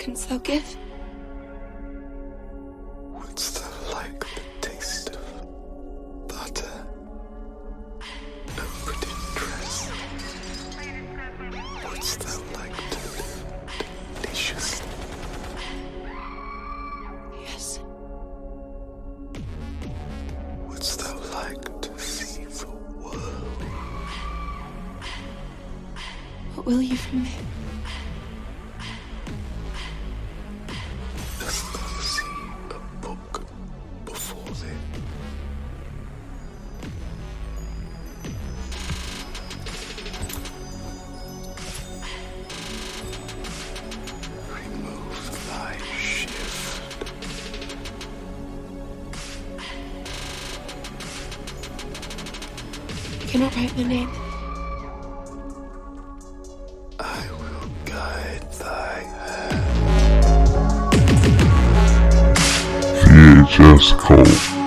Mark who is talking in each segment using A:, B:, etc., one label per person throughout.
A: couldst thou give?
B: Wouldst thou like the taste of butter? A pretty dress? Wouldst thou like to live deliciously?
A: Yes.
B: Wouldst thou like to see the world?
A: What will you from me?
B: Dost thou see a book before thee? Remove thy shift.
A: I cannot write the name.
B: I will guide thy hand.
C: VHS KvLT.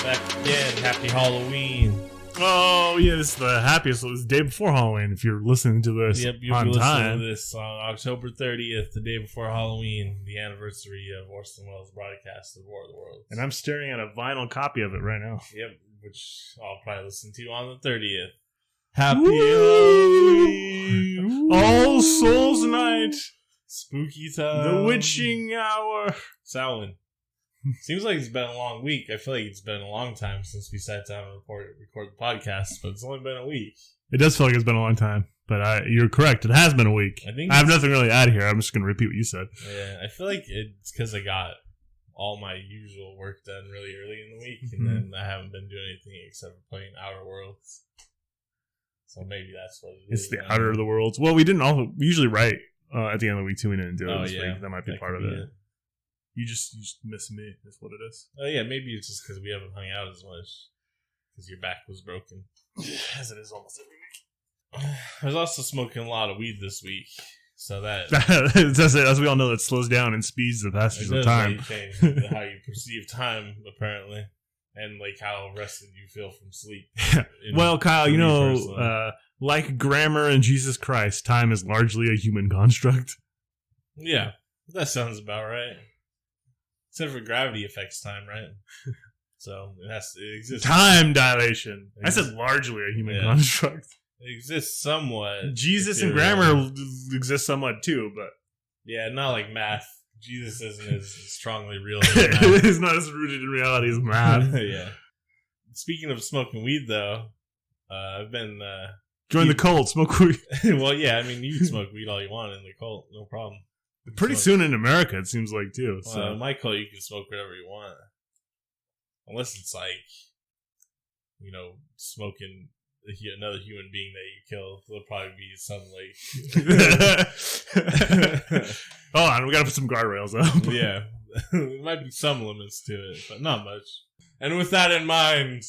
D: Back again. Happy Halloween.
E: Oh, yeah, this is the happiest. It was the day before Halloween if you're listening to this
D: Yep, you'll
E: on
D: be listening
E: time.
D: to this on October 30th, the day before Halloween, the anniversary of Orson Welles' broadcast of War of the Worlds.
E: And I'm staring at a vinyl copy of it right now.
D: Yep, which I'll probably listen to on the 30th. Happy
E: Woo!
D: Halloween!
E: All Souls Night,
D: Spooky time.
E: the witching hour.
D: Samhain. Seems like it's been a long week. I feel like it's been a long time since we sat down and record the podcast, but it's only been a week.
E: It does feel like it's been a long time, but you're correct. It has been a week.
D: I think
E: I have nothing really to add here. I'm just going to repeat what you said.
D: Yeah, I feel like it's because I got all my usual work done really early in the week,
E: Mhm.
D: and then I haven't been doing anything except for playing Outer Worlds. So maybe that's what it is.
E: It's the outer of the worlds. Well, we usually write at the end of the week too. We didn't do it
D: Oh,
E: this
D: yeah.
E: week. That might be
D: That
E: part of
D: could be
E: it. You just miss me. Is what it is.
D: Oh yeah, maybe it's just because we haven't hung out as much because your back was broken.
E: As it is almost every week.
D: I was also smoking a lot of weed this week, so that
E: As we all know, that slows down and speeds the passage of time.
D: really change how you perceive time, apparently, and like how rested you feel from sleep.
E: Well, Kyle,
D: for
E: you
D: me
E: know,
D: personally.
E: like grammar and Jesus Christ, time is largely a human construct.
D: Yeah, that sounds about right. Except for gravity affects time, right? So it exists.
E: Time dilation. I said largely a human
D: Yeah.
E: construct.
D: It exists somewhat.
E: Jesus and
D: materially.
E: grammar exist somewhat too, but
D: Yeah, not like math. Jesus isn't as strongly real as math.
E: it's not as rooted in reality as math.
D: Yeah. Speaking of smoking weed, though, I've been.
E: Join the cult, smoke weed.
D: Well, yeah, I mean, you can smoke weed all you want in the cult, no problem.
E: Pretty soon in America, it seems like too.
D: Well,
E: So
D: in my cult, you can smoke whatever you want. Unless it's like, smoking another human being that you kill. There'll probably be some like.
E: Hold on, we gotta put some guardrails up.
D: Yeah. There might be some limits to it, but not much. And with that in mind,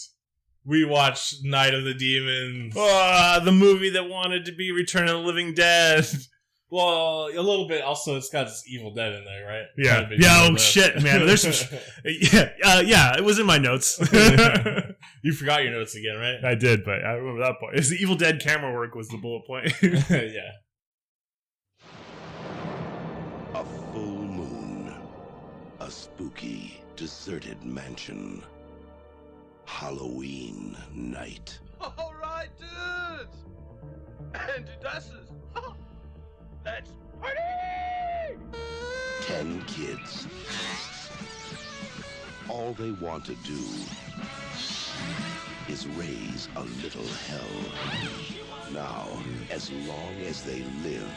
D: we watched Night of the Demons.
E: The movie that wanted to be Return of the Living Dead.
D: Well, a little bit. Also, it's got Evil Dead in there, right?
E: Yeah.
D: Quite a bit
E: Yeah.
D: Evil
E: Oh
D: Dead.
E: shit, man. There's some. Yeah. It was in my notes.
D: You forgot your notes again, right?
E: I did, but I remember that point. It's the Evil Dead camera work was the bullet point.
D: Yeah.
F: A full moon. A spooky, deserted mansion. Halloween night.
G: All right, dudes! And dasses. Let's party!
F: 10 kids. All they want to do is raise a little hell. Now, as long as they live,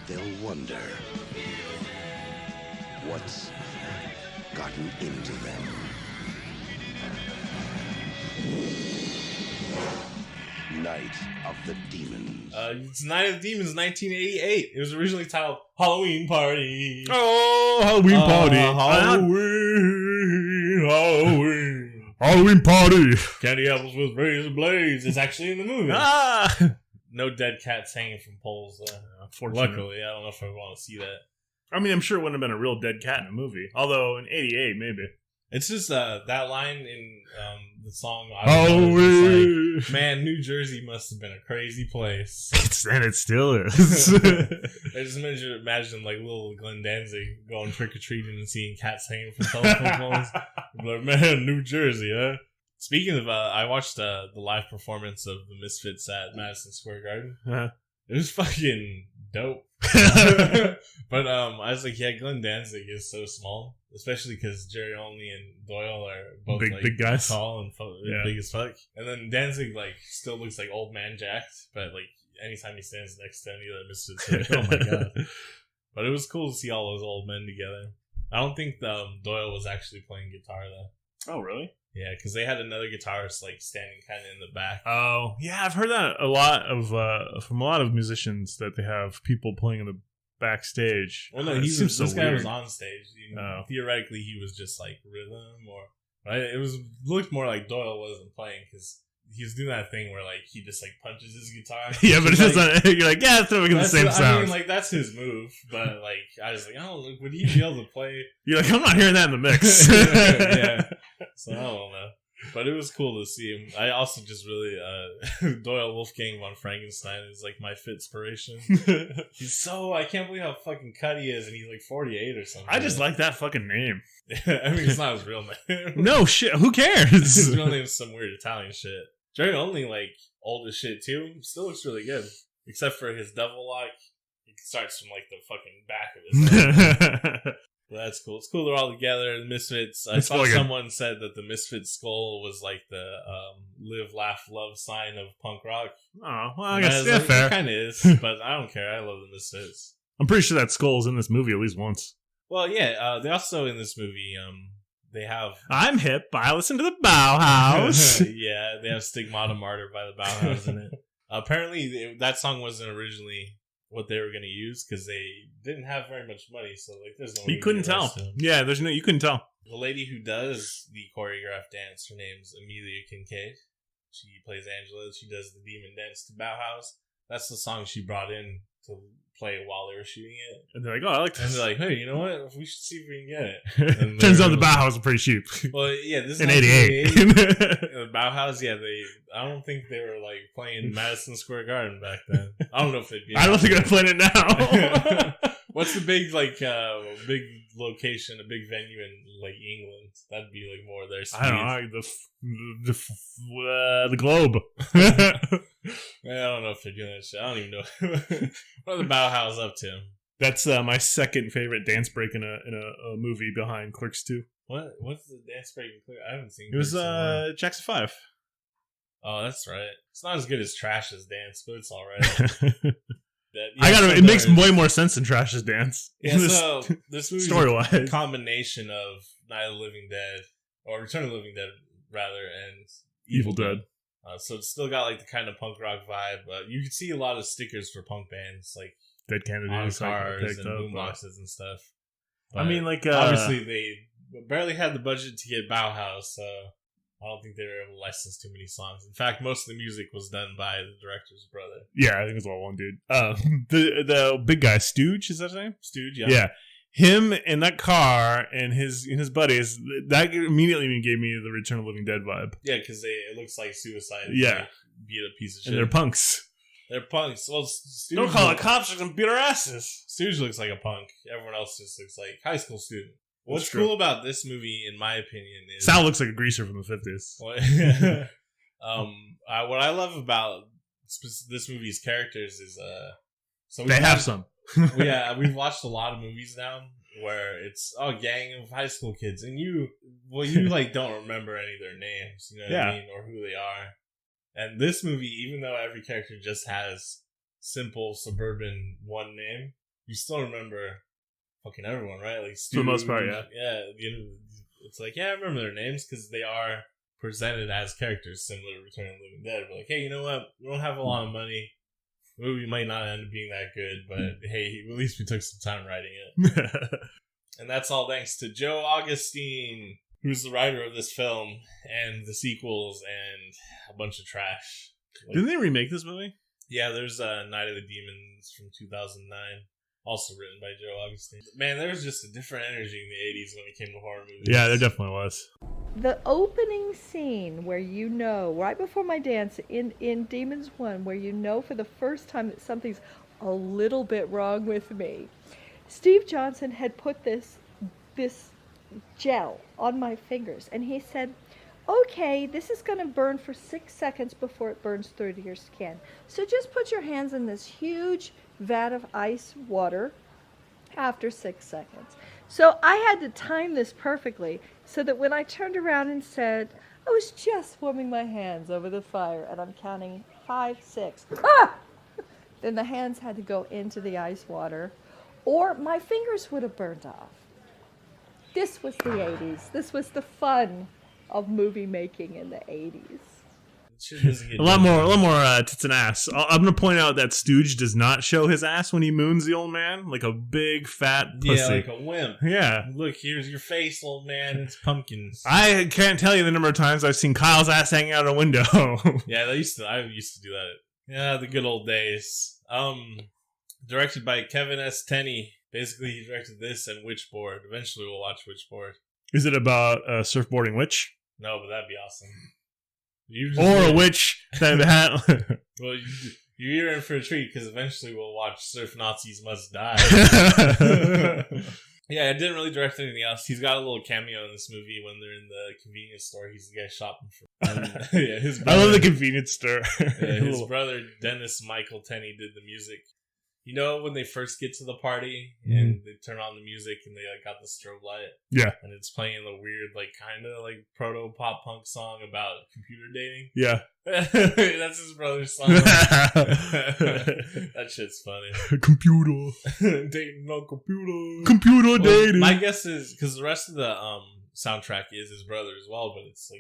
F: they'll wonder what's gotten into them. Night of the Demons.
D: It's Night of the Demons, 1988. It was originally titled Halloween Party.
E: Oh, Halloween party. Halloween party.
D: Candy apples with razor blades. It's actually in the movie.
E: Ah.
D: No dead cats hanging from poles, though.
E: Unfortunately.
D: Luckily, I don't know if I want to see that.
E: I mean, I'm sure it wouldn't have been a real dead cat in a movie. Although in 88, maybe.
D: It's just that line in the song. Like, man, New Jersey must have been a crazy place.
E: And it still is.
D: I just imagine like little Glenn Danzig going trick or treating and seeing cats hanging from telephone poles. Like, man, New Jersey, huh? Speaking of, I watched the live performance of the Misfits at Madison Square Garden.
E: Uh-huh.
D: It was fucking dope. But I was like, yeah, Glenn Danzig is so small, especially because Jerry Only and Doyle are both
E: big guys,
D: tall and big as fuck. And then Danzig like still looks like old man jacked, but like anytime he stands next to any of the Misfits, like, oh my god. But it was cool to see all those old men together. I don't think Doyle was actually playing guitar though.
E: Oh really?
D: Yeah, because they had another guitarist like standing kind of in the back.
E: Oh yeah, I've heard that a lot of from a lot of musicians that they have people playing in the backstage.
D: Well, no, this guy was on stage. You know, theoretically, he was just like rhythm, or right. It looked more like Doyle wasn't playing because he was doing that thing where like he just like punches his guitar.
E: Yeah, but it's just like, you're like, yeah, it's not making the same sound.
D: I mean, like that's his move, but like I was like, oh, would he be able to play?
E: You're like, I'm not hearing that in the mix.
D: Yeah, so I don't know. But it was cool to see him. I also just really Doyle Wolfgang von Frankenstein is like my inspiration. I can't believe how fucking cut he is, and he's like 48 or something.
E: I just like that fucking name.
D: I mean, it's not his real name.
E: No shit. Who cares?
D: His real name's some weird Italian shit. Jerry Only, like old as shit too, still looks really good, except for his devil lock. It starts from like the fucking back of his head. Well, that's cool. It's cool they're all together. The Misfits. I saw someone said that the Misfits skull was like the live, laugh, love sign of punk rock.
E: Oh, well, I guess yeah, fair.
D: It kind of is, but I don't care. I love the Misfits.
E: I'm pretty sure that skull's in this movie at least once.
D: Well, yeah. They also in this movie, they have.
E: I'm hip. I listen to the Bauhaus.
D: Yeah, they have Stigmata Martyr by the Bauhaus in it. Apparently, that song wasn't originally what they were going to use because they didn't have very much money, so like there's no way
E: you couldn't tell. Yeah, you couldn't tell.
D: The lady who does the choreographed dance, her name's Amelia Kincaid. She plays Angela. She does the demon dance to Bauhaus. That's the song she brought in to play while they were shooting it.
E: And they're like, oh, I like this.
D: And they're like, hey, you know what? We should see if we can get it. And
E: turns out the Bauhaus is pretty cheap.
D: Well, yeah, this is
E: in 88.
D: The Bauhaus, yeah, I don't think they were like playing Madison Square Garden back then. I don't know if they'd be.
E: I don't think they're playing it now.
D: What's the big big location, a big venue in like England? That'd be like more their speed.
E: I don't know, the Globe.
D: I don't know if they're doing that shit. I don't even know what are the Bauhaus up to.
E: That's my second favorite dance break in a movie behind Clerks 2.
D: What's the dance break in Clerks? I haven't seen.
E: It was Jackson 5.
D: Oh, that's right. It's not as good as Trash's dance, but it's all right.
E: It makes way more sense than Trash's dance.
D: Yeah, so this movie
E: story-wise,
D: a combination of Night of the Living Dead, or Return of the Living Dead, rather, and
E: Evil Dead.
D: So it's still got like the kind of punk rock vibe. You can see a lot of stickers for punk bands, like
E: Dead Kennedys,
D: on cars and boomboxes and stuff. But
E: I mean, like
D: obviously they barely had the budget to get Bauhaus, so I don't think they were able to license too many songs. In fact, most of the music was done by the director's brother.
E: Yeah, I think it was all one dude. The big guy, Stooge, is that his name?
D: Stooge, yeah.
E: Yeah. Him in that car and his buddies, that immediately gave me the Return of the Living Dead vibe.
D: Yeah, because it looks like Suicide.
E: Yeah.
D: Like, beat a piece of shit.
E: And they're punks.
D: They're punks. Well, Stooge
E: don't call it cops, they're going to beat our asses.
D: Stooge looks like a punk. Everyone else just looks like high school student. What's cool about this movie, in my opinion, is
E: Sal looks like a greaser from the 50s.
D: What I love about this movie's characters is
E: they have some.
D: Yeah, we've watched a lot of movies now where it's a gang of high school kids, and you like don't remember any of their names, you know what I mean, or who they are. And this movie, even though every character just has simple suburban one name, you still remember fucking everyone, right? Like
E: For the most part, yeah.
D: Yeah, it's like, yeah, I remember their names because they are presented as characters similar to Return of the Living Dead. But like, hey, you know what? We don't have a lot of money. The movie might not end up being that good, but hey, at least we took some time writing it. And that's all thanks to Joe Augustine, who's the writer of this film and the sequels and a bunch of trash. Like,
E: Didn't they remake this movie?
D: yeah, there's Night of the Demons from 2009, also written by Joe Augustine. Man, there was just a different energy in the 80s when it came to horror movies.
E: Yeah, there definitely was.
C: The opening scene where you know, right before my dance in Demons 1, where you know for the first time that something's a little bit wrong with me. Steve Johnson had put this gel on my fingers, and he said, okay, this is going to burn for 6 seconds before it burns through to your skin. So just put your hands in this huge vat of ice water after 6 seconds. So I had to time this perfectly so that when I turned around and said, I was just warming my hands over the fire, and I'm counting 5, 6, then the hands had to go into the ice water, or my fingers would have burned off. This was the 80s. This was the fun of movie making in the 80s.
E: A lot more tits and ass. I'm gonna point out that Stooge does not show his ass when he moons the old man like a big fat pussy.
D: Yeah, like a wimp.
E: Yeah.
D: Look, here's your face, old man. It's pumpkins.
E: I can't tell you the number of times I've seen Kyle's ass hanging out a window.
D: Yeah, I used to do that. Yeah, the good old days. Directed by Kevin S. Tenney. Basically, he directed this and Witchboard. Eventually, we'll watch Witchboard.
E: Is it about a surfboarding witch?
D: No, but that'd be awesome.
E: Or a witch that had...
D: Well, you're in for a treat because eventually we'll watch Surf Nazis Must Die. Yeah, I didn't really direct anything else. He's got a little cameo in this movie when they're in the convenience store. He's the guy shopping for. Yeah, his brother,
E: I love the convenience store.
D: Yeah, his brother Dennis Michael Tenney did the music. You know when they first get to the party and they turn on the music and they got the strobe light?
E: Yeah.
D: And it's playing the weird, kind of proto-pop punk song about computer dating?
E: Yeah.
D: That's his brother's song. That shit's funny.
E: Computer.
D: Dating on computer.
E: Computer dating.
D: My guess is, because the rest of the soundtrack is his brother as well, but it's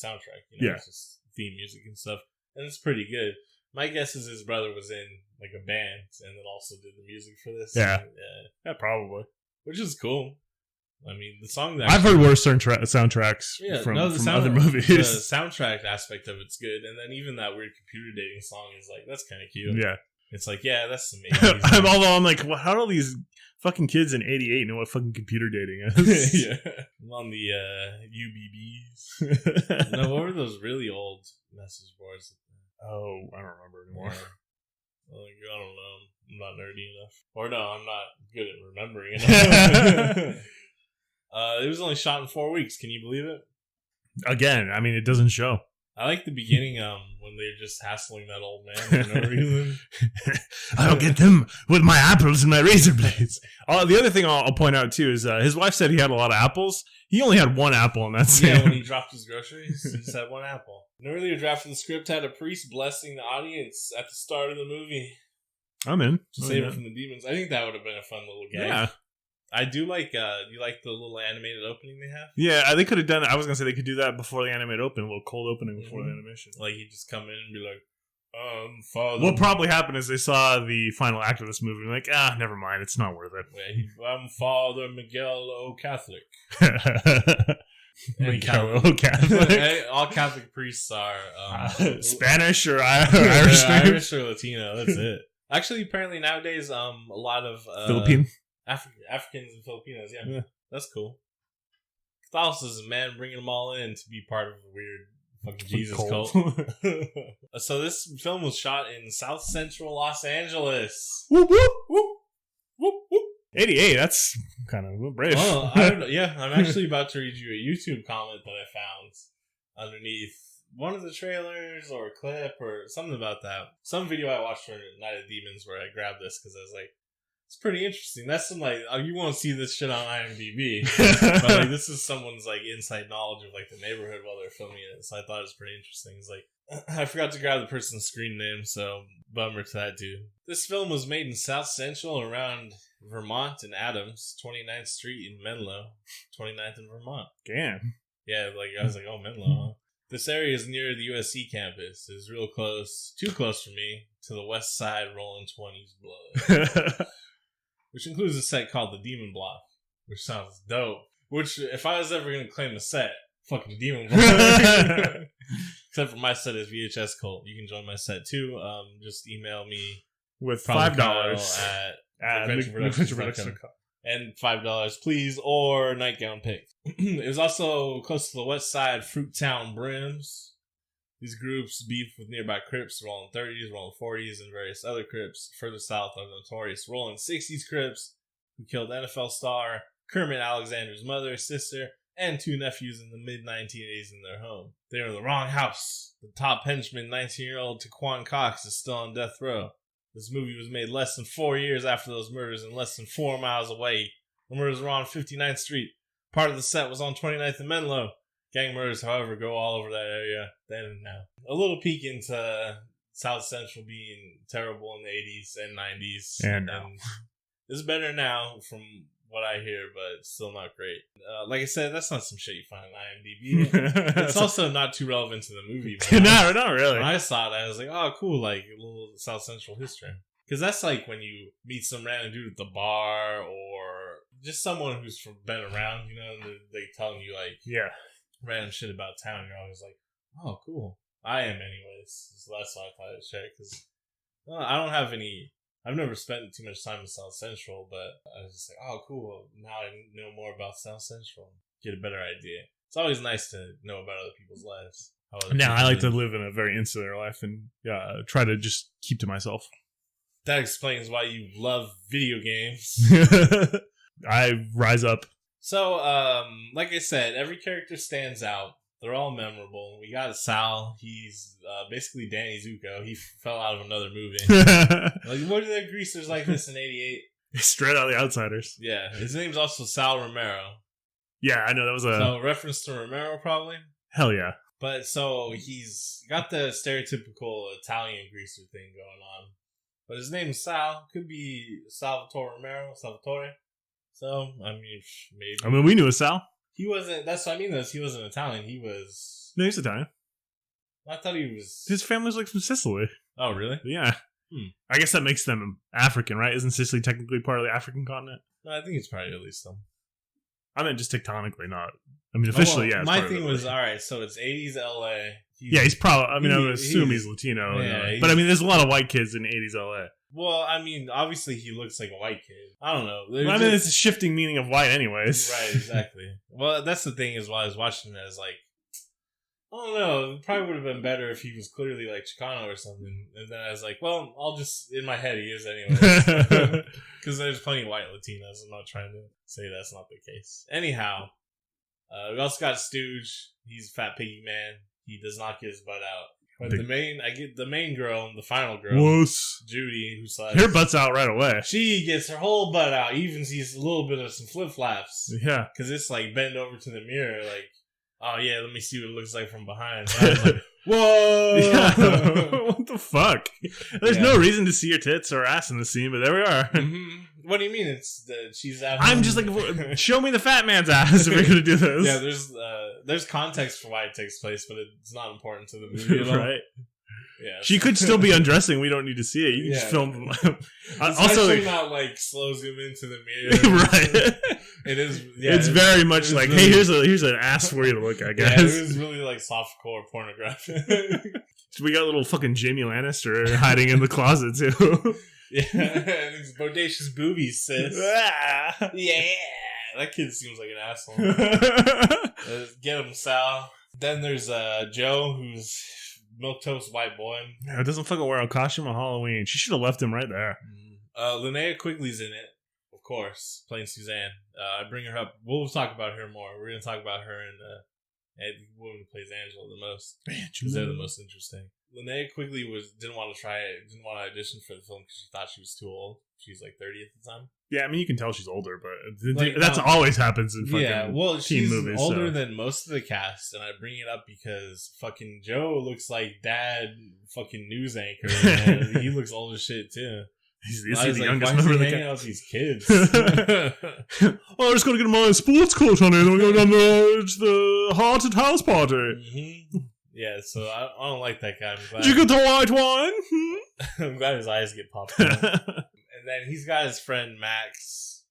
D: soundtrack,
E: yeah.
D: It's just theme music and stuff. And it's pretty good. My guess is his brother was in a band and then also did the music for this.
E: Yeah.
D: Yeah,
E: probably.
D: Which is cool. I mean, the song that
E: I've heard worse soundtracks from other movies.
D: The soundtrack aspect of it's good, and then even that weird computer dating song is that's kind of cute.
E: Yeah.
D: It's yeah, that's amazing.
E: I'm like, well, how do all these fucking kids in '88 know what fucking computer dating is?
D: Yeah. I'm on the UBBs. No, what were those really old message boards?
E: Oh, I don't remember anymore.
D: I don't know. I'm not nerdy enough. Or no, I'm not good at remembering enough. It was only shot in 4 weeks. Can you believe it?
E: Again, I mean, it doesn't show.
D: I like the beginning when they're just hassling that old man for no reason.
E: I'll get them with my apples and my razor blades. The other thing I'll point out, too, is his wife said he had a lot of apples. He only had one apple in that scene.
D: Yeah, when he dropped his groceries, he just had one apple. An earlier draft of the script had a priest blessing the audience at the start of the movie.
E: I'm in.
D: To save it from the demons. I think that would have been a fun little gag.
E: Yeah.
D: I do like, you like the little animated opening they have?
E: Yeah, they could have done it. I was going to say they could do that before the animated open, a little cold opening before the animation.
D: Like, he'd just come in and be like, Father.
E: What probably happened is they saw the final act of this movie and like, never mind, it's not worth it.
D: Yeah, I'm Father Miguel O. Catholic.
E: Miguel O. Catholic.
D: All Catholic priests are
E: Spanish or Irish.
D: Irish or Latino, that's it. Actually, apparently nowadays, a lot of
E: Philippine?
D: Africans and Filipinos, yeah. That's cool. Catholicism, man, bringing them all in to be part of a weird fucking Jesus cult. So this film was shot in South Central Los Angeles.
E: Whoop, whoop, whoop, whoop, whoop. 88, that's kind of brave.
D: Well, I don't know. Yeah, I'm actually about to read you a YouTube comment that I found underneath one of the trailers or a clip or something about that. Some video I watched for Night of Demons where I grabbed this because I was like, it's pretty interesting. That's some you won't see this shit on IMDb, but this is someone's inside knowledge of the neighborhood while they're filming it. So I thought it was pretty interesting. It's I forgot to grab the person's screen name, so bummer to that dude. This film was made in South Central around Vermont and Adams, 29th Street in Menlo, 29th in Vermont.
E: Damn.
D: Yeah, like I was like, oh, Menlo. Huh? This area is near the USC campus. It's real close, too close for me, to the West Side Rolling 20s blood, which includes a set called the Demon Block, which sounds dope. Which, if I was ever going to claim a set, fucking Demon Block. Except for my set is VHS KvLT. You can join my set too. Just email me
E: with
D: Probably
E: $5
D: at McVentureProductions.com. And $5, please, or nightgown pick. It was also close to the West Side Fruittown Brims. These groups beef with nearby Crips, Rolling 30s, Rolling 40s, and various other Crips. Further south are the notorious Rolling 60s Crips, who killed NFL star Kermit Alexander's mother, sister, and 2 nephews in the mid-1980s in their home. They are in the wrong house. The top henchman, 19-year-old Taquan Cox, is still on death row. This movie was made less than 4 years after those murders and less than 4 miles away. The murders were on 59th Street. Part of the set was on 29th and Menlo. Gang murders, however, go all over that area then and now. A little peek into South Central being terrible in the 80s and 90s.
E: And now.
D: It's better now from what I hear, but it's still not great. Like I said, that's not some shit you find on IMDb. It's also not too relevant to the movie.
E: No, not really.
D: When I saw it, I was like, oh, cool, like a little South Central history. Because that's like when you meet some random dude at the bar or just someone who's been around, you know, and they telling you like random shit about town. You're always like, oh, cool. I am anyways. So that's why I thought I'd share. Because I don't have any... I've never spent too much time in South Central, but I was just like, oh, cool. Now I know more about South Central. Get a better idea. It's always nice to know about other people's lives.
E: Now, I like to live in a very insular life and try to just keep to myself.
D: That explains why you love video games.
E: I rise up.
D: So, like I said, every character stands out. They're all memorable. We got Sal. He's basically Danny Zuko. He fell out of another movie. Like, what are the greasers like this in '88?
E: Straight out of The Outsiders.
D: Yeah. His name's also Sal Romero.
E: Yeah, I know. That was
D: So, reference to Romero, probably?
E: Hell yeah.
D: But, so, he's got the stereotypical Italian greaser thing going on. But his name's Sal. Could be Salvatore Romero. Salvatore. So, I mean, maybe.
E: I mean, we knew a Sal.
D: He wasn't. That's what I mean. He wasn't Italian. He was.
E: No, he's Italian.
D: I thought he was.
E: His family's like from Sicily.
D: Oh, really?
E: Yeah. I guess that makes them African, right? Isn't Sicily technically part of the African continent?
D: No, I think it's probably at least them.
E: I mean, just tectonically, not. I mean, officially, yeah.
D: My thing was, all right, so it's 80s LA.
E: He's probably. I mean, I would assume he's Latino.
D: Yeah,
E: but I mean, there's a lot of white kids in 80s LA.
D: Well, I mean, obviously he looks like a white kid. I don't know.
E: Well, I mean, it's a shifting meaning of white, anyways.
D: Right, exactly. Well, that's the thing is while I was watching it, I was like, I don't know. It probably would have been better if he was clearly like Chicano or something. And then I was like, well, I'll just, in my head, he is anyways. Because there's plenty of white Latinos. I'm not trying to say that's not the case. Anyhow, we also got Stooge. He's a fat piggy man. He does not get his butt out. But the main girl, the final girl, Judy, who's like,
E: her butt's out right away.
D: She gets her whole butt out, even sees a little bit of some flip flaps.
E: Yeah,
D: because it's like bend over to the mirror, like, oh yeah, let me see what it looks like from behind. And I was like, whoa,
E: yeah. What the fuck? There's no reason to see your tits or ass in the scene, but there we are.
D: Mm-hmm. What do you mean? She's out.
E: I'm just like, show me the fat man's ass if we're gonna do this.
D: Yeah, there's context for why it takes place, but it's not important to the movie at all.
E: Right?
D: Yeah,
E: she could still be undressing. We don't need to see it. You can just film.
D: Also, like, not like slow zoom into the mirror.
E: Right?
D: It is. Yeah,
E: it's very much like, really, hey, here's an ass for you to look at, guys.
D: Yeah, it was really like softcore pornography.
E: We got little fucking Jamie Lannister hiding in the closet too.
D: Yeah, and these bodacious boobies, sis. Yeah, that kid seems like an asshole. Get him, Sal. Then there's Joe, who's milquetoast white boy.
E: Yeah, it doesn't fucking wear a costume on Halloween. She should have left him right there.
D: Linnea Quigley's in it, of course, playing Suzanne. I bring her up. We'll talk about her more. We're gonna talk about her and the woman who plays Angela the most, because they're the most interesting. Linnea Quigley didn't want to audition for the film because she thought she was too old. She's like 30 at the time.
E: Yeah, I mean, you can tell she's older, but like, that's always happens in fucking teen movies.
D: She's older than most of the cast, and I bring it up because fucking Joe looks like dad fucking news anchor, and he looks old as shit too.
E: He's
D: I was
E: the
D: like,
E: youngest
D: why is he
E: member of the
D: hanging
E: gang.
D: out with these kids?
E: Oh, I just gotta get my sports coat, honey. Then we're going down the haunted house party.
D: Mm-hmm. Yeah, so I don't like that guy.
E: Did you get the white wine?
D: I'm glad his eyes get popped out. And then he's got his friend Max,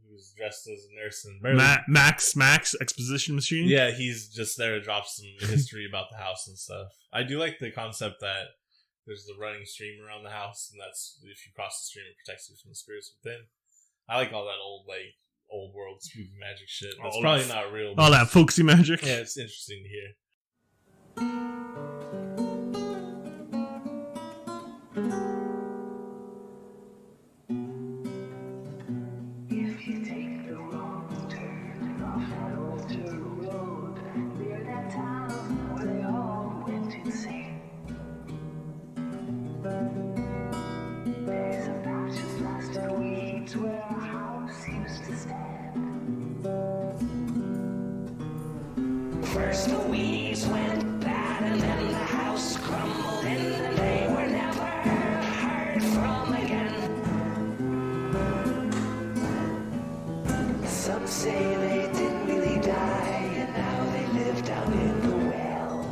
D: who's dressed as a nurse and barely...
E: Max exposition machine.
D: Yeah, he's just there to drop some history about the house and stuff. I do like the concept that there's the running stream around the house, and that's if you cross the stream, it protects you from the spirits within. I like all that old world spooky magic shit. That's probably not real.
E: All that folksy magic.
D: Yeah, it's interesting to hear.
H: If you take the wrong turn off an old dirt road near that town where they all went insane, there's a patch of plastic weeds where a house used to stand. First the weeds went bad and then the house crumbled in and they were never heard from again. Some say they didn't really die, and now they live down in the well.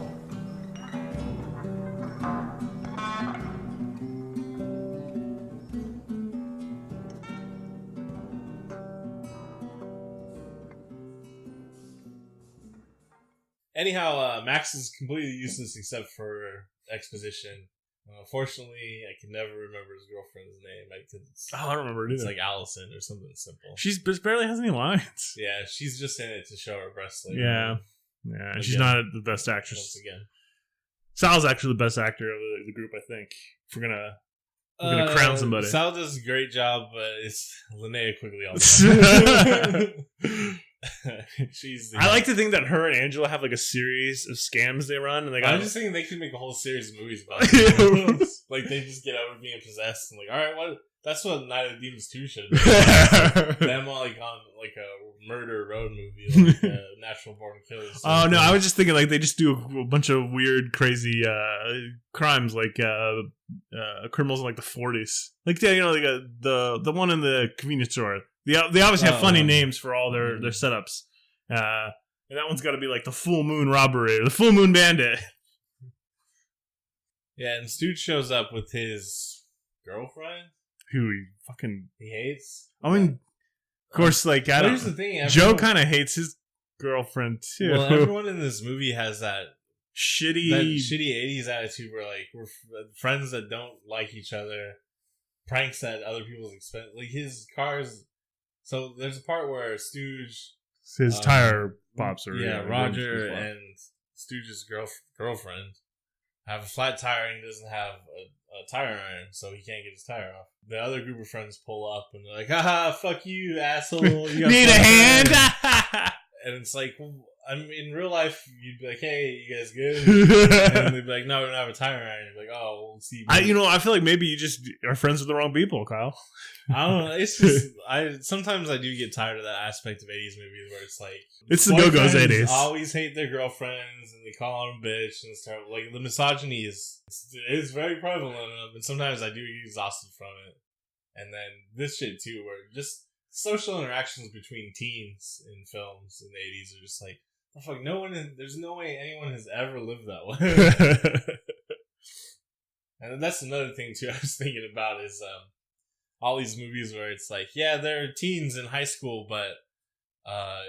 D: Anyhow, Max is completely useless except for exposition. Fortunately, I can never remember his girlfriend's name.
E: I don't remember it
D: It's
E: either.
D: like Allison or something simple.
E: She's barely has any lines.
D: Yeah, she's just in it to show her breast. Like,
E: Yeah. Yeah, and she's
D: Again.
E: not the best actress.
D: Once again,
E: Sal's actually the best actor of the group, I think. If we're gonna crown somebody.
D: Sal does a great job, but it's Linnea quickly all the time. She's.
E: I like to think that her and Angela have like a series of scams they run, and they got.
D: I'm just thinking they could make a whole series of movies about
E: Yeah.
D: it. Like they just get over being possessed and like, all right, what? That's what Night of the Demons 2 should have been. Them like on like a murder road movie, like Natural Born Killers.
E: Oh no, I was just thinking like they just do a bunch of weird, crazy crimes, like criminals in like the 40s, like you know, like the one in the convenience store. They obviously have funny names for all their setups. And that one's got to be like the Full Moon Robbery or the Full Moon Bandit.
D: Yeah, and Stooge shows up with his girlfriend,
E: Who
D: he hates.
E: I mean, of course, like I
D: But
E: don't.
D: here's the thing,
E: Joe kind of hates his girlfriend too.
D: Well, everyone in this movie has that
E: shitty
D: 80s attitude where like we're friends that don't like each other, pranks at other people's expense. Like his cars. So there's a part where Stooge,
E: his tire pops. Or
D: Roger and Stooge's girlfriend have a flat tire and he doesn't have a tire iron, so he can't get his tire off. The other group of friends pull up and they're like, haha, fuck you, asshole. You got
E: Need a hand?
D: And it's like, I mean, in real life, you'd be like, hey, you guys good? And they'd be like, no, we don't have a tire iron. You're like, oh, we'll see.
E: I feel like maybe you just are friends with the wrong people, Kyle.
D: I don't know. It's just, sometimes I do get tired of that aspect of 80s movies where it's like,
E: It's the Go-Go's
D: boyfriends
E: 80s.
D: always hate their girlfriends and they call them bitch and stuff. Like, the misogyny is very prevalent, and sometimes I do get exhausted from it. And then this shit too, where just social interactions between teens in films in the 80s are just like, oh, fuck, there's no way anyone has ever lived that way. And that's another thing too I was thinking about is all these movies where it's like, yeah, they're teens in high school, but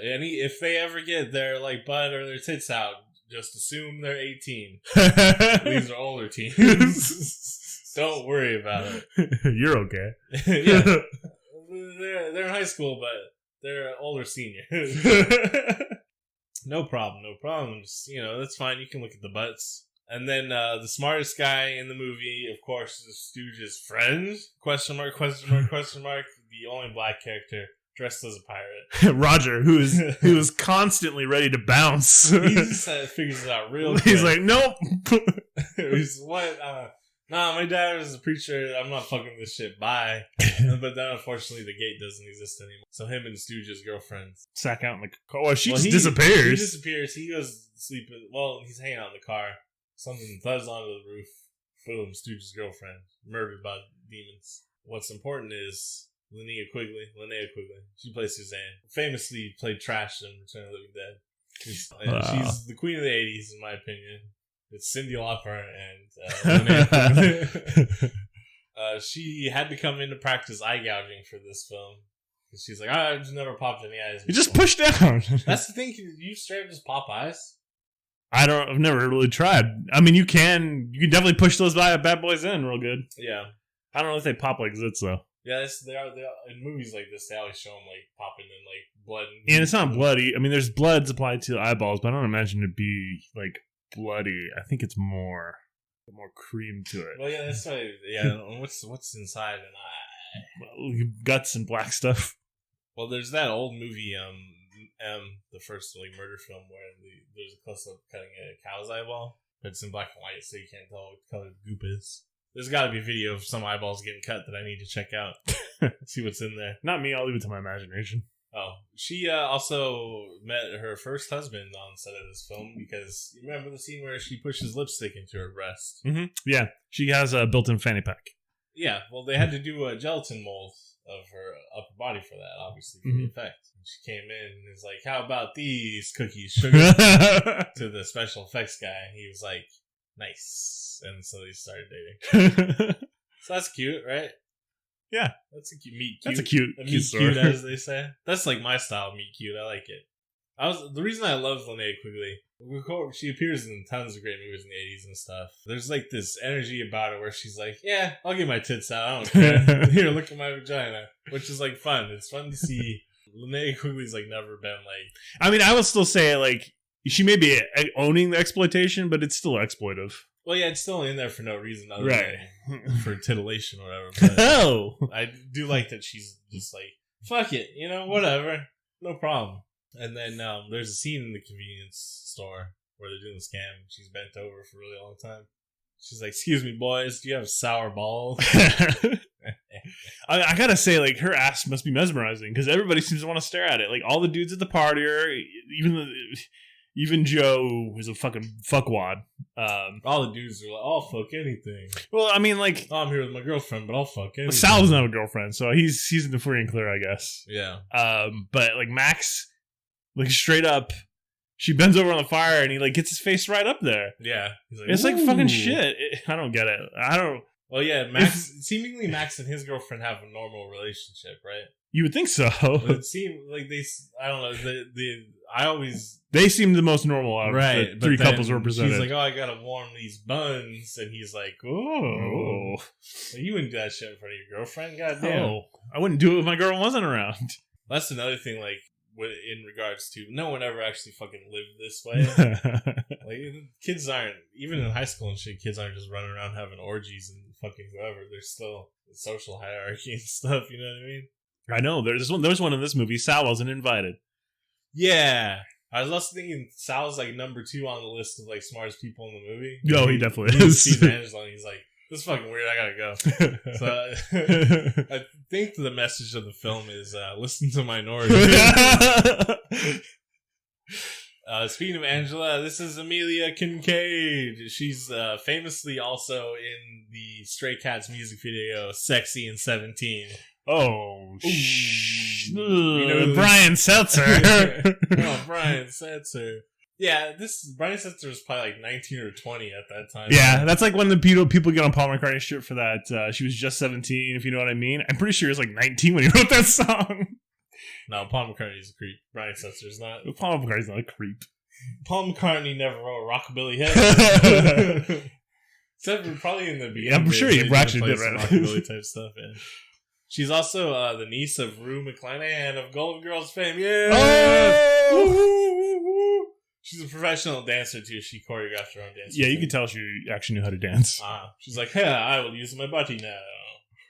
D: if they ever get their like butt or their tits out, just assume they're 18. These are older teens. Don't worry about it.
E: You're okay.
D: Yeah, they're in high school, but they're older seniors. No problem. Just, that's fine. You can look at the butts. And then the smartest guy in the movie, of course, is Stooge's friend? Question mark. The only black character dressed as a pirate.
E: Roger, who is constantly ready to bounce.
D: He just figures it out real quick.
E: He's like, nope.
D: He's what? Nah, my dad is a preacher. I'm not fucking this shit. Bye. But then, unfortunately, the gate doesn't exist anymore. So him and Stooge's girlfriend
E: Sack out in the car. Well, he
D: He
E: disappears.
D: disappears. He goes sleeping. Well, he's hanging out in the car. Something thuds onto the roof. Boom, Stooge's girlfriend. Murdered by demons. what's important is Linnea Quigley. She plays Suzanne. Famously played Trash in Return of the Living Dead. She's the queen of the 80s, in my opinion. It's Cyndi Lauper and Linnea Quigley. She had to come into practice eye gouging for this film. Because she's like, I've just never popped any eyes.
E: You just push down.
D: That's the thing. You straight up just pop eyes?
E: I've never really tried. I mean, you can definitely push those bad boys in real good.
D: Yeah.
E: I don't know if they pop like zits though.
D: Yeah, they are in movies like this. They always show them like popping in like blood.
E: And it's not bloody. I mean, there's blood supplied to the eyeballs, but I don't imagine it be like bloody. I think it's more cream to it.
D: Well, yeah, that's why. Yeah, what's inside an eye?
E: Well, guts and black stuff.
D: Well, there's that old movie, the first like murder film where there's a close up cutting a cow's eyeball, but it's in black and white, so you can't tell what color the goop is. There's got to be a video of some eyeballs getting cut that I need to check out. See what's in there.
E: Not me. I'll leave it to my imagination.
D: Oh, she also met her first husband on set of this film because you remember the scene where she pushes lipstick into her breast?
E: Mm-hmm. Yeah, she has a built-in fanny pack. Yeah,
D: well, they had to do a gelatin mold of her upper body for that, obviously, for the effect. And she came in and was like, how about these cookies, sugar? To the special effects guy. He was like, nice. And so they started dating. So that's cute, right?
E: Yeah.
D: That's a cute meet cute.
E: That's a cute story.
D: Cute, as they say. That's like my style, meet cute. I like it. The reason I love Linnea Quigley, she appears in tons of great movies in the 80s and stuff. There's like this energy about her where she's like, yeah, I'll get my tits out. I don't care. Here, look at my vagina. Which is like fun. It's fun to see. Linnea Quigley's like never been like...
E: I mean, I would still say like, she may be owning the exploitation, but it's still exploitive.
D: Well, yeah, it's still in there for no reason other than for titillation or whatever. But I do like that she's just like, fuck it, whatever. No problem. And then there's a scene in the convenience store where they're doing the scam. She's bent over for a really long time. She's like, excuse me, boys, do you have sour balls?
E: I gotta say, like, her ass must be mesmerizing because everybody seems to want to stare at it. Like, all the dudes at the party are, even Joe is a fucking fuckwad.
D: All the dudes are like, I'll fuck anything.
E: Well, I mean, like...
D: I'm here with my girlfriend, but I'll fuck anything.
E: Sal doesn't have a girlfriend, so he's in the free and clear, I guess.
D: Yeah.
E: But, like, Max, like, straight up, she bends over on the fire, and he, like, gets his face right up there.
D: Yeah. He's like,
E: it's like fucking shit. I don't get it.
D: Well, yeah, seemingly Max and his girlfriend have a normal relationship, right?
E: You would think so.
D: But it seemed like I don't know,
E: they seem the most normal out of the three couples represented.
D: She's like, oh, I gotta warm these buns. And he's like, oh. You wouldn't do that shit in front of your girlfriend? Goddamn.
E: Oh, I wouldn't do it if my girl wasn't around.
D: That's another thing, like, in regards to, no one ever actually fucking lived this way. Like, kids aren't, even in high school and shit, kids aren't just running around having orgies and fucking whoever. There's still social hierarchy and stuff, you know what I mean?
E: I know. There's one in this movie. Sal wasn't invited.
D: Yeah. I was also thinking Sal's like number 2 on the list of like smartest people in the movie.
E: No, he definitely is.
D: Steve Angelo, and he's like, this is fucking weird, I gotta go. So I think the message of the film is listen to Minority. Speaking of Angela, this is Amelia Kincaid. She's famously also in the Stray Cats music video Sexy and 17.
E: Oh, Brian Setzer.
D: Oh, Brian Setzer. Yeah, Brian Setzer was probably like 19 or 20 at that time.
E: Yeah, that's like when the people get on Paul McCartney's shit for that. She was just 17, if you know what I mean. I'm pretty sure he was like 19 when he wrote that song.
D: No, Paul McCartney's a creep. Brian Setzer's not.
E: Paul McCartney's not a creep.
D: Paul McCartney never wrote a rockabilly hit. Except for probably in the beginning.
E: Yeah, I'm sure he actually did, right?
D: Rockabilly type stuff, yeah. She's also the niece of Rue McClanahan of Golden Girls fame. Yeah! Oh! She's a professional dancer, too. She choreographed her own dance.
E: Yeah, you can tell she actually knew how to dance.
D: She's like, yeah, I will use my body now.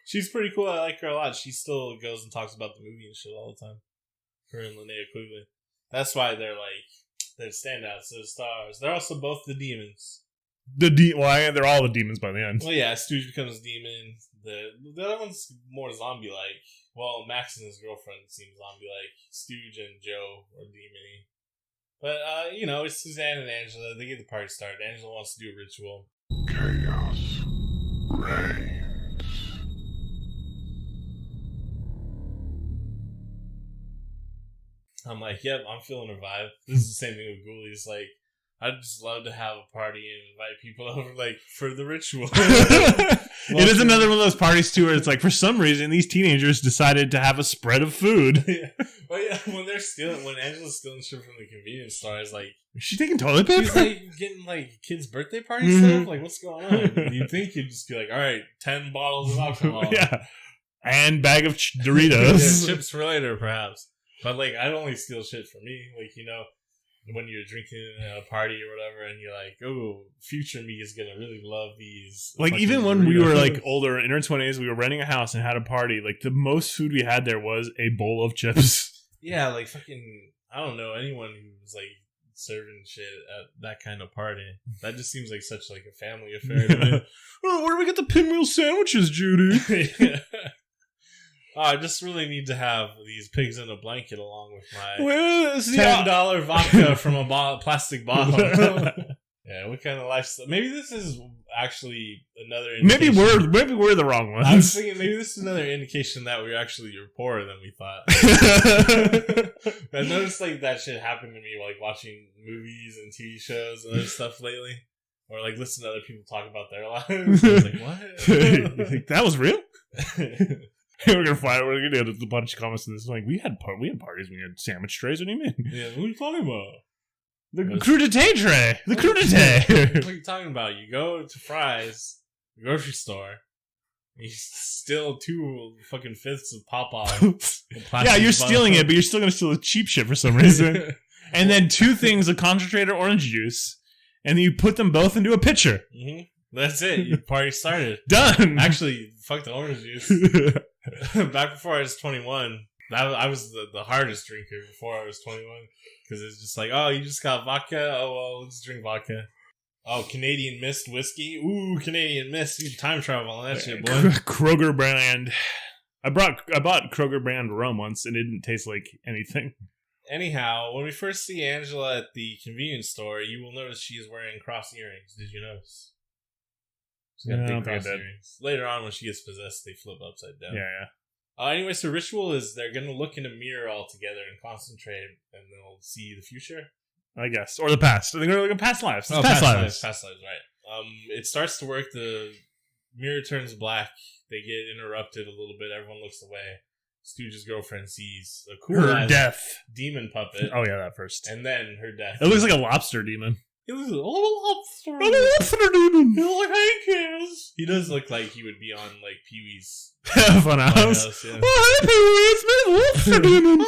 D: She's pretty cool. I like her a lot. She still goes and talks about the movie and shit all the time. Her and Linnea Quigley. That's why they're standouts. They're stars. They're also both the demons.
E: They're all the demons by the end.
D: Well, yeah, Stooge becomes demon. The other one's more zombie-like. Well, Max and his girlfriend seem zombie-like. Stooge and Joe are demon-y. But, it's Suzanne and Angela. They get the party started. Angela wants to do a ritual.
B: Chaos reigns.
D: I'm like, yep, I'm feeling a vibe. This is the same thing with Ghoulies. Like, I'd just love to have a party and invite people over, like, for the ritual.
E: It is another one of those parties, too, where it's like, for some reason, these teenagers decided to have a spread of food.
D: Yeah. Well, yeah, when Angela's stealing shit from the convenience store, I was like,
E: Is she taking toilet paper?
D: she's like getting like kids' birthday party stuff. Like, what's going on? You'd think you'd just be like, all right, 10 bottles of alcohol.
E: Yeah. And bag of Doritos.
D: Yeah, chips for later, perhaps. But like, I'd only steal shit for me. Like, you know, when you're drinking at a party or whatever, and you're like, oh, future me is gonna really love these.
E: Like,
D: fucking
E: even when we
D: Doritos.
E: were like older, in our 20s, we were renting a house and had a party. Like, the most food we had there was a bowl of chips.
D: Yeah, like fucking, I don't know, anyone who was like serving shit at that kind of party. That just seems like such like a family affair to me.
E: Oh, where do we get the pinwheel sandwiches, Judy?
D: Yeah. Oh, I just really need to have these pigs in a blanket along with my $10 vodka from a plastic bottle. Yeah, what kind of lifestyle? Maybe this is actually another
E: Maybe
D: indication.
E: we're the wrong ones.
D: I was thinking maybe this is another indication that we're actually poorer than we thought. I noticed like that shit happened to me like watching movies and TV shows and other stuff lately. Or like listen to other people talk about their lives. I was like, what?
E: You think that was real? We're gonna get a bunch of comments to this. Like, we had parties, we had sandwich trays. What do you mean?
D: Yeah, what are you talking about?
E: The crudité tray. The crudité.
D: What are you talking about? You go to Fry's, the grocery store, and you steal 2 fucking fifths of Popeye.
E: Yeah, you're stealing it, but you're still gonna steal the cheap shit for some reason. And then 2 things of concentrated orange juice, and then you put them both into a pitcher.
D: Mm-hmm. That's it. Your party started.
E: Done.
D: Actually, fuck the orange juice. Back before I was 21, I was the hardest drinker before I was 21. Because it's just like, oh, you just got vodka? Oh, well, let's drink vodka. Oh, Canadian Mist whiskey? Ooh, Canadian Mist. You time travel on that shit, boy.
E: Kroger brand. I bought Kroger brand rum once, and it didn't taste like anything.
D: Anyhow, when we first see Angela at the convenience store, you will notice she is wearing cross earrings. Did you notice? She's got big cross earrings. Later on, when she gets possessed, they flip upside down.
E: Yeah.
D: Anyway, so ritual is they're going to look in a mirror all together and concentrate, and they'll see the future.
E: I guess. Or the past. I think they're looking past lives.
D: Oh, past lives, right. It starts to work. The mirror turns black. They get interrupted a little bit. Everyone looks away. Stooge's girlfriend sees a cool
E: her death
D: demon puppet.
E: Oh, yeah, that first.
D: And then her death.
E: It looks like a lobster demon.
D: It was a little lobster.
E: A lobster demon.
D: He looks like hey kids. He does look like he would be on like Pee-wee's
E: Funhouse.
D: Yeah.
E: Oh, hey, Pee-wee, it's me, the lobster demon.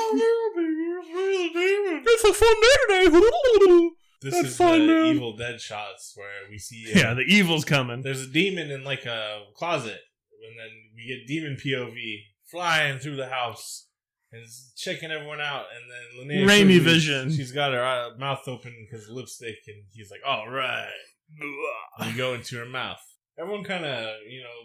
E: It's a fun day today.
D: This
E: That's
D: is
E: fun,
D: the
E: man.
D: Evil Dead shots where we see
E: Yeah, the evil's coming.
D: there's a demon in like a closet, and then we get demon POV flying through the house and checking everyone out, and then Linnea
E: Rainy
D: quickly,
E: vision.
D: She's got her mouth open because of lipstick, and he's like, "All right," and you go into her mouth. Everyone kind of,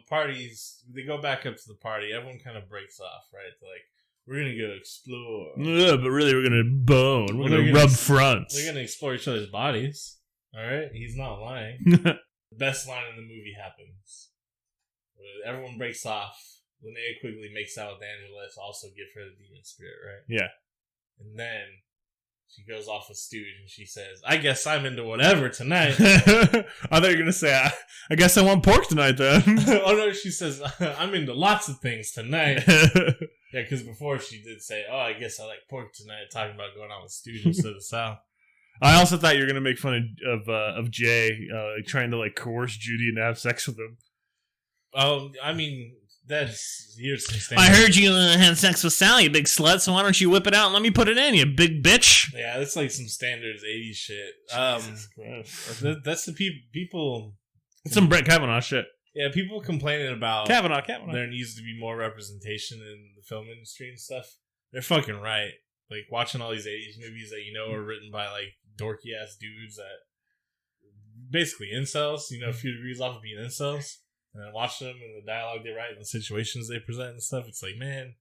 D: parties. They go back up to the party. Everyone kind of breaks off, right? They're like, we're gonna go explore.
E: Yeah, but really, we're gonna bone. We're
D: Well,
E: gonna rub fronts.
D: They're gonna explore each other's bodies. All right, he's not lying. The best line in the movie happens. Everyone breaks off. Linnea Quigley makes out with Angela to also give her the demon spirit, right?
E: Yeah.
D: And then she goes off with Stooge and she says, I guess I'm into whatever tonight.
E: I thought you were gonna say, I guess I want pork tonight then.
D: Oh no, she says, I'm into lots of things tonight. Yeah, because before she did say, oh, I guess I like pork tonight, talking about going out with Stooge instead of Sal.
E: I also thought you were gonna make fun of Jay trying to like coerce Judy into have sex with him.
D: Oh, I mean, here's some standards.
E: I heard you had sex with Sal, you big slut, so why don't you whip it out and let me put it in, you big bitch?
D: Yeah, that's like some standards 80s shit. That's the people...
E: It's some Brett Kavanaugh shit.
D: Yeah, people complaining about
E: Kavanaugh.
D: there needs to be more representation in the film industry and stuff. They're fucking right. Like, watching all these 80s movies that are written by, like, dorky-ass dudes that... Basically incels, a few degrees off of being incels. And then watch them and the dialogue they write and the situations they present and stuff. It's like, man.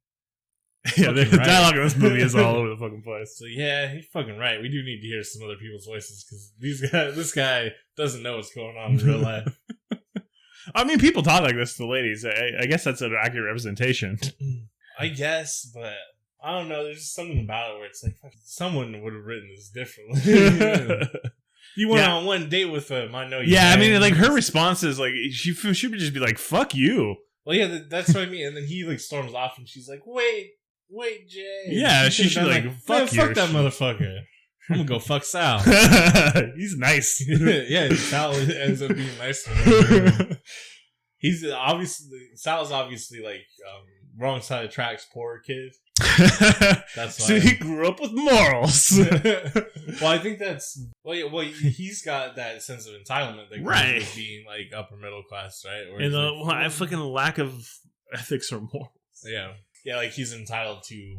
E: Yeah, the dialogue in this movie is all over the fucking place.
D: So yeah, he's fucking right. We do need to hear some other people's voices because this guy doesn't know what's going on in real life.
E: I mean, people talk like this to the ladies. I guess that's an accurate representation.
D: I guess, but I don't know. There's just something about it where it's like, fuck, someone would have written this differently. You went on one date with him. I know you.
E: Yeah, I mean, like, her response is, like, she would just be like, fuck you.
D: Well, yeah, that's what I mean. And then he, like, storms off and she's like, wait, Jay.
E: Yeah, she should, like, fuck you.
D: Fuck that motherfucker. I'm gonna go fuck Sal.
E: He's nice.
D: Yeah, Sal ends up being nice to him. Sal's obviously, like, wrong side of tracks, poor kid. That's why.
E: So he grew up with morals.
D: Well, I think that's he's got that sense of entitlement that comes with being like upper middle class, right?
E: And a fucking lack of ethics or morals.
D: Yeah, like he's entitled to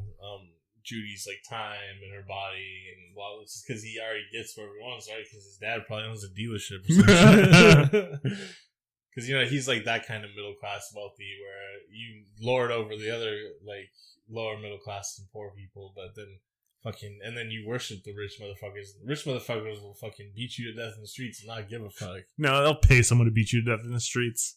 D: Judy's like time and her body and blah. It's just because he already gets where he wants, right? Because his dad probably owns a dealership or something. Because, you know, he's like that kind of middle class wealthy where you lord over the other, like, lower middle class and poor people, but then and then you worship the rich motherfuckers. The rich motherfuckers will fucking beat you to death in the streets and not give a fuck.
E: No, they'll pay someone to beat you to death in the streets.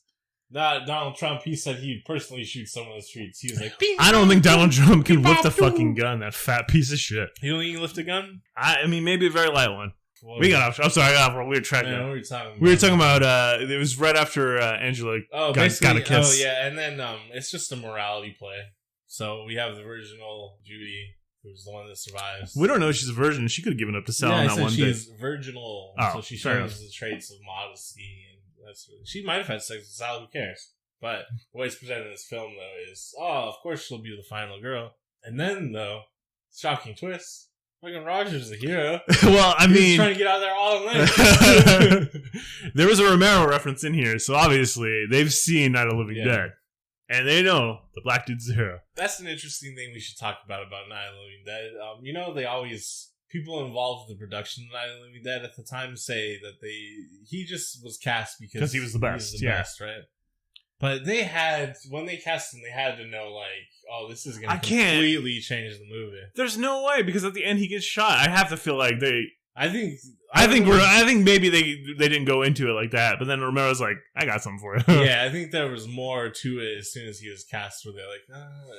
D: Nah, Donald Trump, he said he'd personally shoot someone in the streets. He was like,
E: I don't think Donald Trump can lift a fucking gun, that fat piece of shit.
D: You don't think he can lift a gun?
E: I mean, maybe a very light one. We got off. I'm sorry, I got off a weird track.
D: What were you talking about?
E: We were talking about. It was right after Angela got a kiss.
D: Oh yeah, and then it's just a morality play. So we have the original Judy, who's the one that survives.
E: We don't know if she's a virgin. She could have given up to Sal on that one day.
D: She's virginal, so she shows the traits of modesty, and she might have had sex with Sal. Who cares? But the way it's presented in this film, though, is of course she'll be the final girl, and then though, shocking twist. Fucking Roger's a hero.
E: Well, I mean,
D: he's trying to get out there all night.
E: There was a Romero reference in here, so obviously they've seen Night of the Living Dead, and they know the black dude's a hero.
D: That's an interesting thing we should talk about Night of the Living Dead. You know, people involved in the production of Night of the Living Dead at the time say that he just was cast because
E: he was the best.
D: Best, right? But when they cast him, they had to know, like, oh, this is going to completely change the movie.
E: There's no way, because at the end he gets shot. I have to feel like
D: I think
E: maybe they didn't go into it like that, but then Romero's like, I got something for you.
D: Yeah, I think there was more to it as soon as he was cast, where they're like,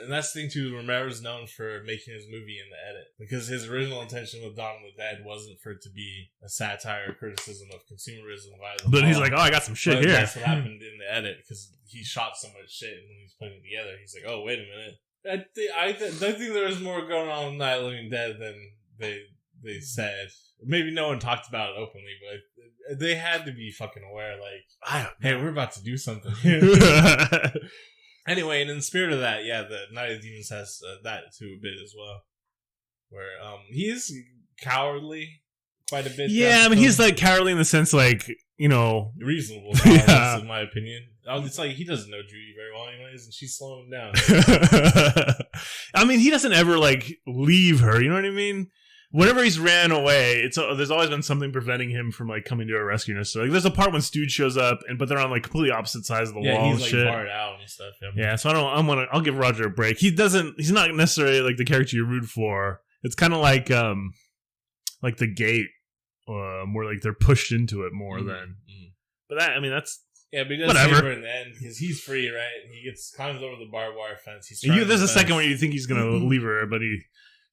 D: and that's the thing too. Romero's known for making his movie in the edit, because his original intention with Dawn of the Dead wasn't for it to be a satire or criticism of consumerism.
E: But he's like, oh, I got some shit here.
D: That's what happened in the edit, because he shot so much shit, and when he's putting it together, he's like, oh, wait a minute. I think there was more going on in Night of the Living Dead than they said. Maybe no one talked about it openly, but they had to be fucking aware, like, hey, we're about to do something here. Anyway, and in the spirit of that, the Night of the Demons has that to a bit as well, where he is cowardly quite a bit.
E: Yeah, I mean, he's like cowardly in the sense, like, you know,
D: reasonable cowardice, in my opinion. It's like he doesn't know Judy very well anyways, and she's slowing him down.
E: I mean, he doesn't ever, like, leave her, you know what I mean? Whenever he's ran away, there's always been something preventing him from, like, coming to a rescue. So, like, there's a part when Stooge shows up, but they're on, like, completely opposite sides of the wall.
D: He's, like, barred out and stuff.
E: Yeah, so I'll give Roger a break. He's not necessarily, like, the character you root for. It's kind of like the Gate, where, like, they're pushed into it more than. But that's.
D: Yeah, but he does save her in the end, because he's free, right? He climbs over the barbed wire fence.
E: There's a second where you think he's going to leave her, but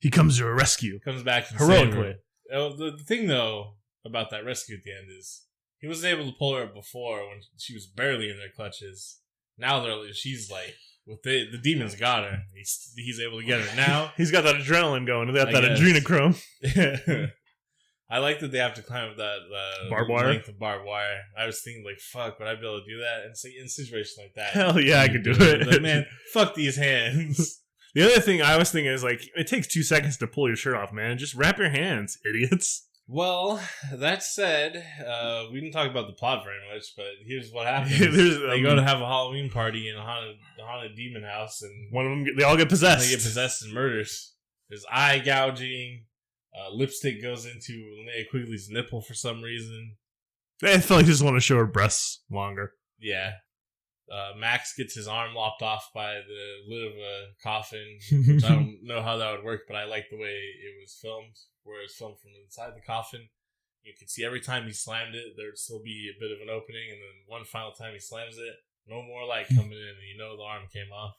E: he comes to a rescue.
D: Comes back and
E: heroically.
D: The thing, though, about that rescue at the end is he wasn't able to pull her up before when she was barely in their clutches. Now she's like, with the demons got her. He's able to get her now.
E: He's got that adrenaline going. They got that adrenochrome.
D: I like that they have to climb up that
E: barbed wire.
D: Length of barbed wire. I was thinking, like, fuck, would I be able to do that? And in a situation like that,
E: hell yeah, I could do it.
D: Like, man, fuck these hands.
E: The other thing I was thinking is, like, it takes 2 seconds to pull your shirt off, man. Just wrap your hands, idiots.
D: Well, that said, we didn't talk about the plot very much, but here's what happens. They go to have a Halloween party in a haunted demon house, and
E: one of them, they all get possessed.
D: They get possessed and murders. There's eye gouging. Lipstick goes into Linnea Quigley's nipple for some reason.
E: I feel like they just want to show her breasts longer.
D: Yeah. Max gets his arm lopped off by the lid of a coffin, which I don't know how that would work, but I like the way it was filmed, where it's filmed from inside the coffin. You can see every time he slammed it, there'd still be a bit of an opening, and then one final time he slams it, no more light coming in, and you know the arm came off.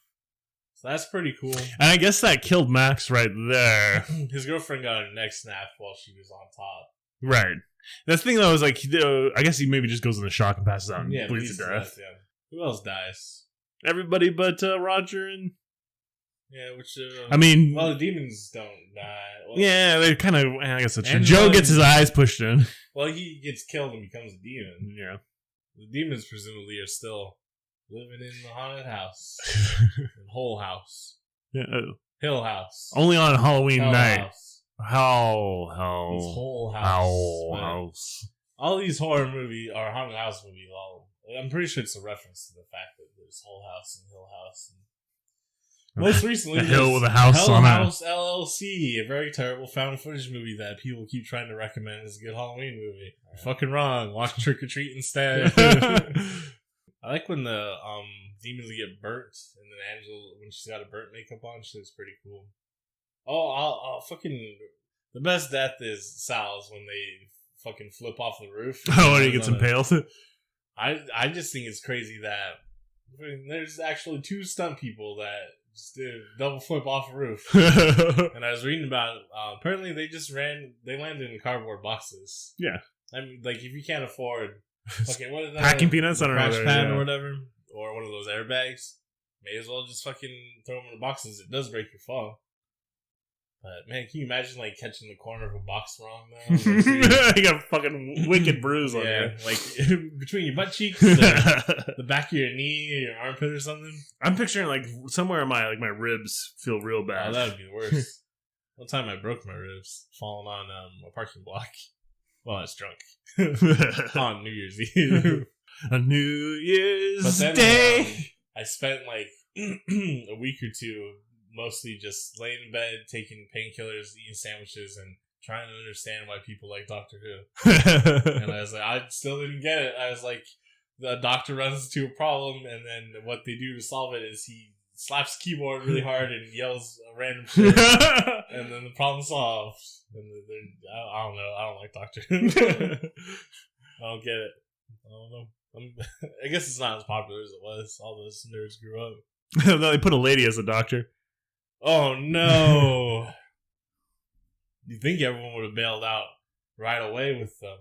D: So that's pretty cool.
E: And I guess that killed Max right there.
D: His girlfriend got her neck snapped while she was on top.
E: Right. That's the thing though is like, I guess he maybe just goes into shock and passes out and
D: Yeah,
E: bleeds to death.
D: Yeah. Who else dies?
E: Everybody but Roger and...
D: Yeah, which...
E: I mean...
D: Well, the demons don't die. Well,
E: yeah, they kind of... I guess that's true.
D: Angela
E: Joe gets his eyes pushed in.
D: Well, he gets killed and becomes a demon.
E: Yeah.
D: The demons presumably are still living in the haunted house. In Whole House.
E: Yeah.
D: Hill House.
E: Only on Halloween
D: Hell
E: night.
D: House. These
E: Hell
D: Whole House.
E: Hell
D: But
E: House.
D: all these horror movie or haunted house movies, I'm pretty sure it's a reference to the fact that there's Whole House and Hill House. And most recently,
E: A hill
D: there's
E: with a house
D: Hell
E: on it.
D: House LLC, a very terrible found footage movie that people keep trying to recommend as a good Halloween movie. You're fucking wrong. Watch Trick or Treat instead. I like when the demons get burnt, and then Angela, when she's got a burnt makeup on, she looks pretty cool. Oh, I'll fucking... The best death is Sal's when they fucking flip off the roof.
E: Oh, and he gets impaled?
D: I just think it's crazy that there's actually 2 stunt people that just did a double flip off a roof. And I was reading about it. Apparently they landed in cardboard boxes.
E: Yeah.
D: I mean, like, if you can't afford fucking, what is that?
E: Packing peanuts? I don't know.
D: Crash pad
E: Yeah.
D: or whatever. Or one of those airbags. May as well just fucking throw them in the boxes. It does break your fall. But man, can you imagine like catching the corner of a box wrong though?
E: You got a fucking wicked bruise on you.
D: Like between your butt cheeks, the back of your knee, or your armpit or something.
E: I'm picturing like somewhere in my ribs feel real bad.
D: Oh, that would be the worst. One time I broke my ribs falling on a parking block. Well, I was drunk on New Year's Eve.
E: A New Year's
D: But then
E: Day.
D: I spent like a week or 2 mostly just laying in bed, taking painkillers, eating sandwiches, and trying to understand why people like Doctor Who. And I was like, I still didn't get it. I was like, the doctor runs into a problem, and then what they do to solve it is he slaps the keyboard really hard and yells a random shit, and then the problem solved. And I don't know. I don't like Doctor Who. I don't get it. I don't know. I guess it's not as popular as it was. All those nerds grew up.
E: No, they put a lady as a doctor.
D: Oh no! You think everyone would have bailed out right away with the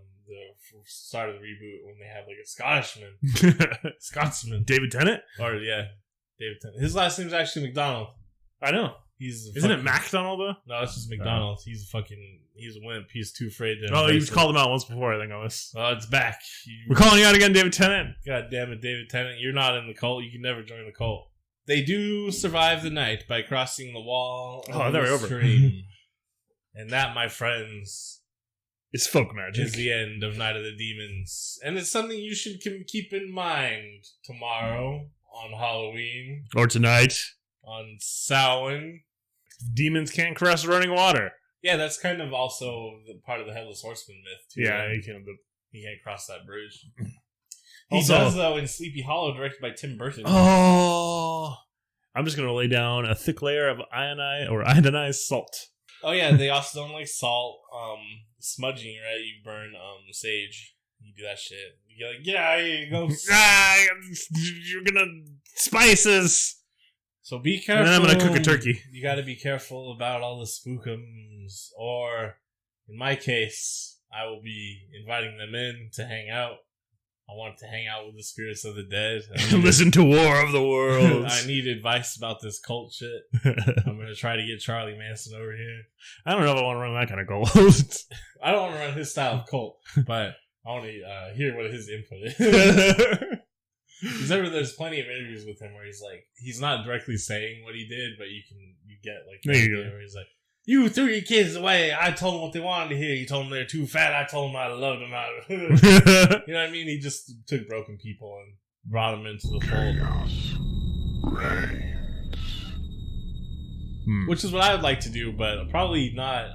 D: start of the reboot when they had like a Scotsman,
E: David Tennant?
D: or yeah, David Tennant. His last name's actually McDonald.
E: I know. Isn't it MacDonald though?
D: No, it's just McDonald. He's a wimp. He's too afraid to.
E: Oh,
D: embrace
E: you called him out once before. I think I was.
D: Oh, it's back.
E: We're calling you out again, David Tennant.
D: God damn it, David Tennant. You're not in the cult. You can never join the cult. They do survive the night by crossing the wall of
E: they're
D: the
E: over.
D: stream. And that, my friends,
E: It's folk magic.
D: is the end of Night of the Demons. And it's something you should keep in mind tomorrow on Halloween,
E: Or tonight.
D: on Samhain.
E: Demons can't cross running water.
D: Yeah, that's kind of also part of the Headless Horseman myth, too.
E: Yeah,
D: right?
E: he
D: He can't cross that bridge. He
E: Also-
D: does, though, in Sleepy Hollow, directed by Tim Burton.
E: Oh, I'm just gonna lay down a thick layer of iodinized salt.
D: Oh yeah, they also don't like salt, smudging, right? You burn sage. You do that shit. You're like, yeah, here you go.
E: You're gonna spices.
D: So be careful.
E: And then I'm gonna cook a turkey.
D: You gotta be careful about all the spookums. Or, in my case, I will be inviting them in to hang out. I want to hang out with the spirits of the dead.
E: Listen to War of the Worlds.
D: I need advice about this cult shit. I'm gonna try to get Charlie Manson over here.
E: I don't know if I want to run that kind of cult.
D: I don't want to run his style of cult, but I want to hear what his input is. There's plenty of interviews with him where he's not directly saying what he did, but you get like
E: There you go.
D: where he's like, "You threw your kids away. I told them what they wanted to hear. You told them they're too fat. I told them I loved them." You know what I mean? He just took broken people and brought them into the fold, which is what I would like to do, but probably not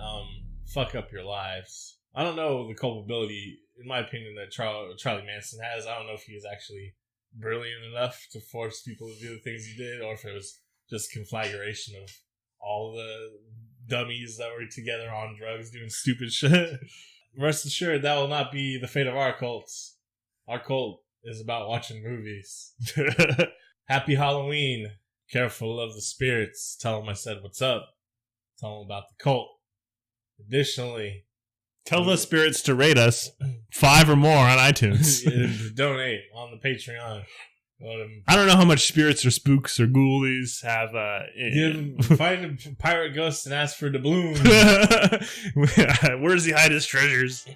D: fuck up your lives. I don't know the culpability, in my opinion, that Charlie Manson has. I don't know if he was actually brilliant enough to force people to do the things he did, or if it was just conflagration of all the dummies that were together on drugs doing stupid shit. Rest assured, that will not be the fate of our cults. Our cult is about watching movies. Happy Halloween. Careful of the spirits. Tell them I said what's up. Tell them about the cult. Additionally,
E: Tell the spirits to rate us 5 or more on iTunes.
D: donate on the Patreon.
E: I don't know how much spirits or spooks or ghoulies have.
D: Find a pirate ghost and ask for the balloon.
E: Where does he hide his treasures?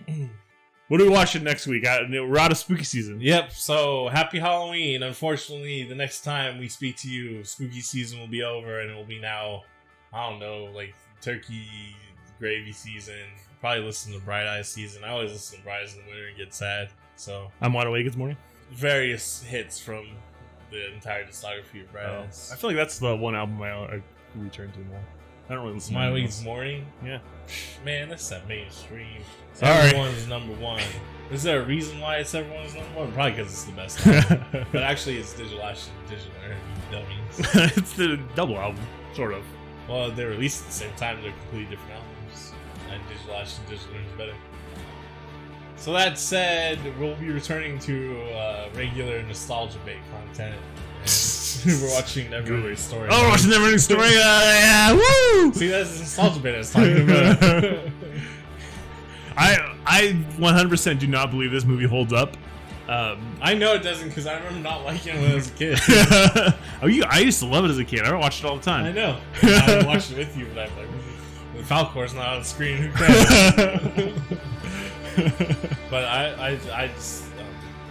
E: What are we watching next week? We're out of spooky season.
D: Yep, so happy Halloween. Unfortunately, the next time we speak to you, spooky season will be over and it will be now, I don't know, like turkey gravy season. Probably listen to Bright Eyes season. I always listen to Bright Eyes in the winter and get sad. So
E: I'm wide awake this morning.
D: various hits from the entire discography of Bright Eyes.
E: I feel like that's the one album I return to more. I don't really listen to
D: My
E: it
D: Week's Morning?
E: Yeah.
D: Man, that's that mainstream.
E: Sorry.
D: Everyone's number one. Is there a reason why it's everyone's number one? Probably because it's the best album. But actually, it's Digital Ash and Digital Air, you dummies.
E: It's the double album, sort of.
D: Well, they're released at the same time. They're completely different albums. And Digital Ash and Digital Air is better. So that said, we'll be returning to regular nostalgia bait content. And we're watching Neverending Story.
E: Oh, we're watching Neverending Story. Yeah, woo!
D: See, that's the nostalgia bait I was talking about.
E: I 100% do not believe this movie holds up.
D: I know it doesn't because I remember not liking it when I was a kid.
E: I used to love it as a kid. I watched it all the time.
D: I know. I watched it with you, but I'm like, the Falcor's not on the screen. Who cares? But I just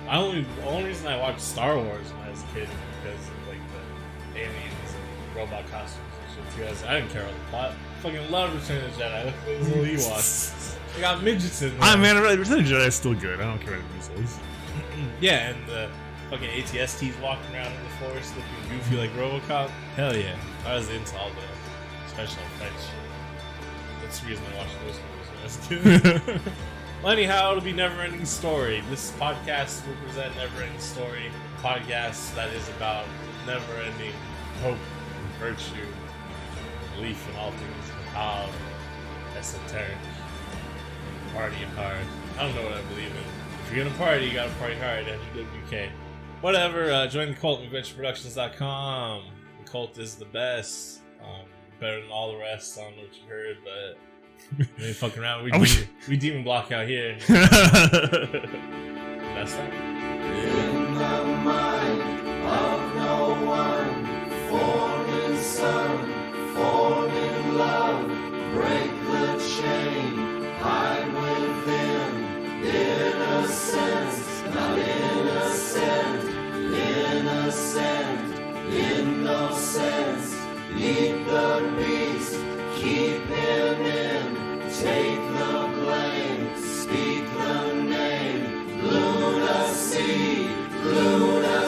D: the only reason I watched Star Wars when I was a kid is because of like the aliens and robot costumes and shit. Because I didn't care about the plot. Fucking love Return of the Jedi. Look at those little Ewoks. They got midgets in there.
E: Man, Return of the Jedi is still good. I don't care what anybody says.
D: Yeah, and the fucking ATSTs walking around in the forest looking goofy like RoboCop. Hell yeah. I was into all the special effects shit. That's the reason I watched those movies when I was a kid. Well, anyhow, it'll be Neverending Story. This podcast will present Neverending Story, a podcast that is about never-ending hope, virtue, belief in all things macabre, esoteric, partying hard. I don't know what I believe in. If you're gonna party, you gotta party hard. NWK. Whatever. Join the cult at McVentureProductions.com. The cult is the best. Better than all the rest. I don't know what you heard, but. We ain't fucking around. We demon block out here. That's right.
B: In the mind of no one, forming sun, forming love, break the chain, hide within, innocence, not innocent, innocence, eat the beast, keep him in. Take the blame, speak the name, lunacy, lunacy.